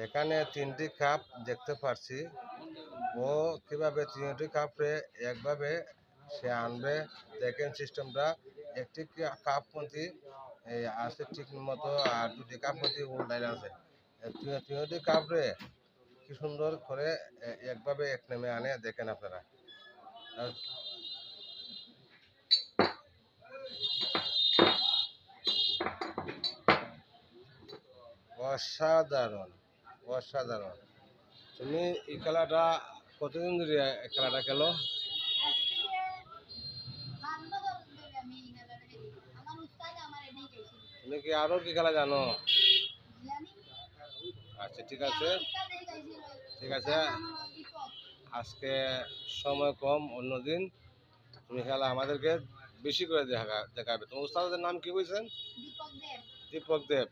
এখানে তিনটি কাপ দেখতে পারছি। ও কিভাবে তিনটি কাপে একভাবে সে আনবে, দেখেন সিস্টেমটা। একটি কাপ মধ্যে আছে ঠিক মতো, আর দুটি কাপ মধ্যে উল্টাই আছে। তিনটি কাপরে কি সুন্দর করে একভাবে এক নেমে আনে, দেখেন আপনারা। অসাধারণ, অসাধারণ। তুমি এই খেলাটা কতদিন ধরে এই খেলাটা খেলো? তুমি কি আরো কি খেলা জানো? আচ্ছা, ঠিক আছে, ঠিক আছে। আজকে সময় কম, অন্যদিন তুমি খেলা আমাদেরকে বেশি করে দেখাবে। তোমার উস্তাদের নাম কি বলছেন? দীপক দেব।